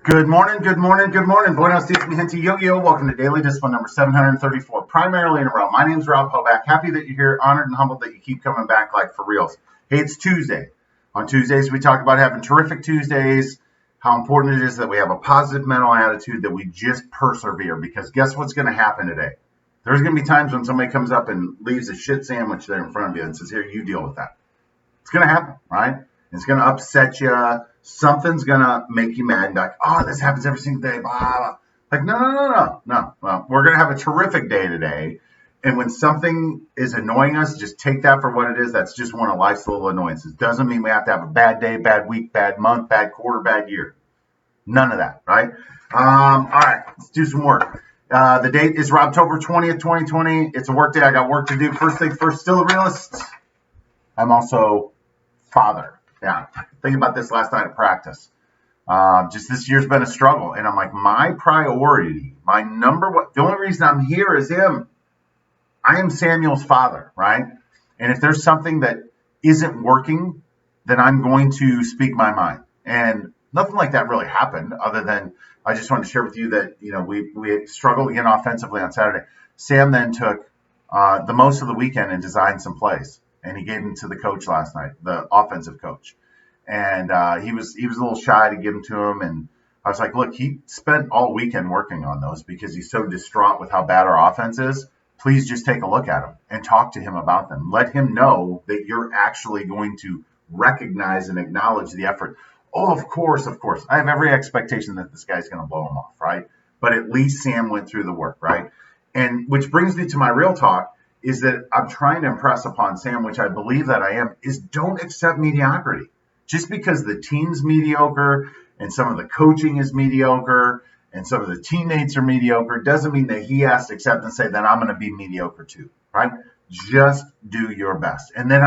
Good morning, good morning, good morning. Buenos dias, mi gente yo-yo. Welcome to Daily Discipline number 734, primarily in a row. My name's Rob Hoback. Happy that you're here, honored and humbled that you keep coming back like for reals. Hey, it's Tuesday. On Tuesdays, we talk about having terrific Tuesdays, how important it is that we have a positive mental attitude, that we just persevere, because guess what's going to happen today? There's going to be times when somebody comes up and leaves a shit sandwich there in front of you and says, here, you deal with that. It's going to happen, right? It's going to upset you. Something's going to make you mad and be like, oh, this happens every single day. Blah, blah. Like, no. Well, we're going to have a terrific day today. And when something is annoying us, just take that for what it is. That's just one of life's little annoyances. Doesn't mean we have to have a bad day, bad week, bad month, bad quarter, bad year. None of that, right? All right, let's do some work. The date is October 20th, 2020. It's a work day. I got work to do. First thing first, still a realist. I'm also father. Yeah, thinking about this last night at practice. Just this year's been a struggle, and I'm like, my priority, my number one, the only reason I'm here is him. I am Samuel's father, right? And if there's something that isn't working, then I'm going to speak my mind. And nothing like that really happened, other than I just wanted to share with you that we struggled again offensively on Saturday. Sam then took the most of the weekend and designed some plays. And he gave them to the coach last night, the offensive coach. And he was a little shy to give them to him. And I was like, look, he spent all weekend working on those because he's so distraught with how bad our offense is. Please just take a look at him and talk to him about them. Let him know that you're actually going to recognize and acknowledge the effort. Oh, of course. I have every expectation that this guy's going to blow him off, right? But at least Sam went through the work, right? And which brings me to my real talk. Is that I'm trying to impress upon Sam, which I believe that I am, is don't accept mediocrity. Just because the team's mediocre and some of the coaching is mediocre and some of the teammates are mediocre doesn't mean that he has to accept and say, then I'm going to be mediocre too, right? Just do your best. And then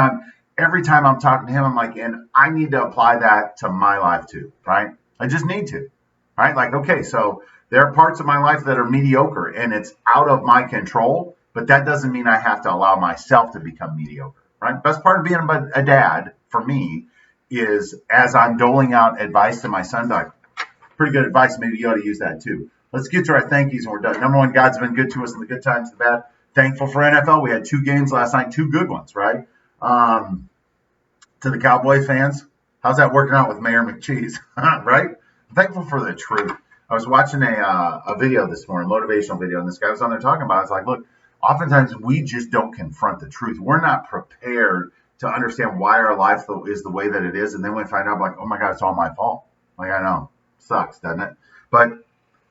every time I'm talking to him, I'm like, and I need to apply that to my life too, right? I just need to, right? Like, okay, so there are parts of my life that are mediocre and it's out of my control. But that doesn't mean I have to allow myself to become mediocre, right? Best part of being a dad for me is as I'm doling out advice to my son, like, pretty good advice. Maybe you ought to use that too. Let's get to our thank yous and we're done. Number one, God's been good to us in the good times, the bad. Thankful for NFL. We had 2 games last night, 2 good ones, right? To the Cowboys fans, how's that working out with Mayor McCheese, right? Thankful for the truth. I was watching a video this morning, motivational video, and this guy was on there talking about it. It's like, look, oftentimes we just don't confront the truth. We're not prepared to understand why our life is the way that it is. And then we find out like, oh my God, it's all my fault. Like, I know, sucks, doesn't it? But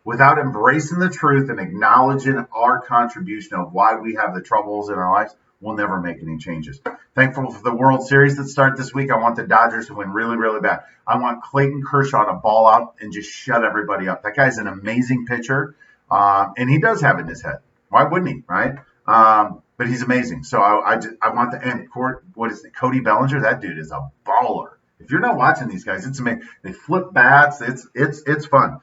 without embracing the truth and acknowledging our contribution of why we have the troubles in our lives, we'll never make any changes. Thankful for the World Series that start this week. I want the Dodgers to win really, really bad. I want Clayton Kershaw to ball out and just shut everybody up. That guy's an amazing pitcher. And he does have it in his head. Why wouldn't he, right? But he's amazing. So I want the end. What is it? Cody Bellinger? That dude is a baller. If you're not watching these guys, it's amazing. They flip bats. It's fun.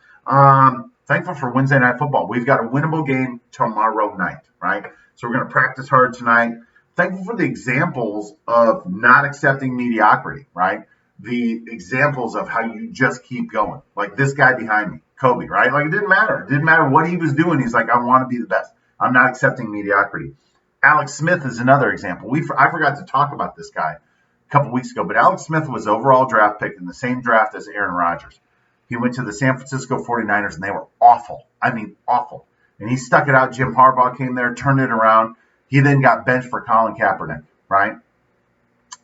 Thankful for Wednesday Night Football. We've got a winnable game tomorrow night, right? So we're going to practice hard tonight. Thankful for the examples of not accepting mediocrity, right? The examples of how you just keep going. Like this guy behind me, Kobe, right? Like it didn't matter. It didn't matter what he was doing. He's like, I want to be the best. I'm not accepting mediocrity. Alex Smith is another example. I forgot to talk about this guy a couple weeks ago, but Alex Smith was overall draft pick in the same draft as Aaron Rodgers. He went to the San Francisco 49ers, and they were awful. I mean, awful. And he stuck it out. Jim Harbaugh came there, turned it around. He then got benched for Colin Kaepernick, right?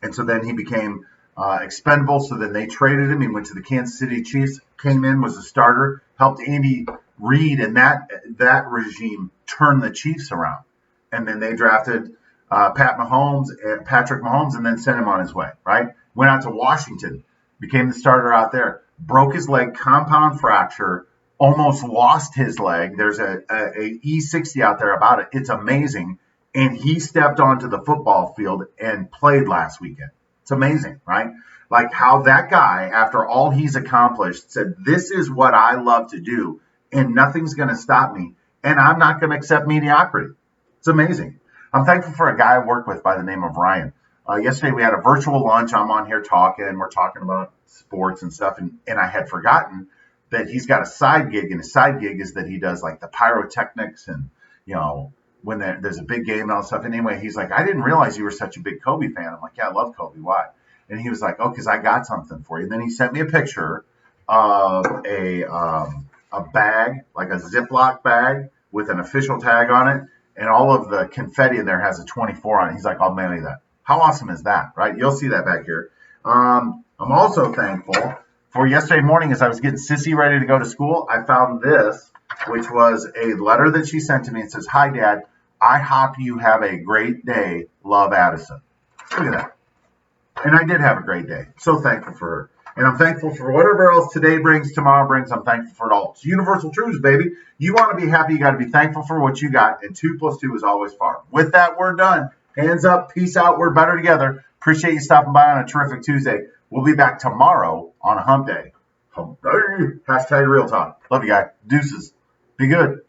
And so then he became expendable. So then they traded him. He went to the Kansas City Chiefs, came in, was a starter, helped Andy Reid and that regime turn the Chiefs around. And then they drafted Patrick Mahomes, and then sent him on his way, right? Went out to Washington, became the starter out there, broke his leg, compound fracture, almost lost his leg. There's a E60 out there about it. It's amazing. And he stepped onto the football field and played last weekend. It's amazing, right? Like how that guy, after all he's accomplished, said, this is what I love to do, and nothing's going to stop me, and I'm not going to accept mediocrity. It's amazing. I'm thankful for a guy I work with by the name of Ryan. Yesterday we had a virtual lunch. I'm on here talking. We're talking about sports and stuff, and I had forgotten that he's got a side gig, and his side gig is that he does like the pyrotechnics and, when there's a big game and all that stuff. And anyway, he's like, I didn't realize you were such a big Kobe fan. I'm like, yeah, I love Kobe. Why? And he was like, oh, because I got something for you. And then he sent me a picture of a bag, like a Ziploc bag with an official tag on it. And all of the confetti in there has a 24 on it. He's like, I'll mail you that. How awesome is that, right? You'll see that back here. I'm also thankful for yesterday morning as I was getting Sissy ready to go to school. I found this, which was a letter that she sent to me. It says, hi, Dad. I hope you have a great day. Love, Addison. Look at that. And I did have a great day. So thankful for her. And I'm thankful for whatever else today brings, tomorrow brings. I'm thankful for it all. It's universal truths, baby. You want to be happy, you got to be thankful for what you got. And 2 + 2 is always 4. With that, we're done. Hands up. Peace out. We're better together. Appreciate you stopping by on a terrific Tuesday. We'll be back tomorrow on a hump day. Hump day. # real talk. Love you guys. Deuces. Be good.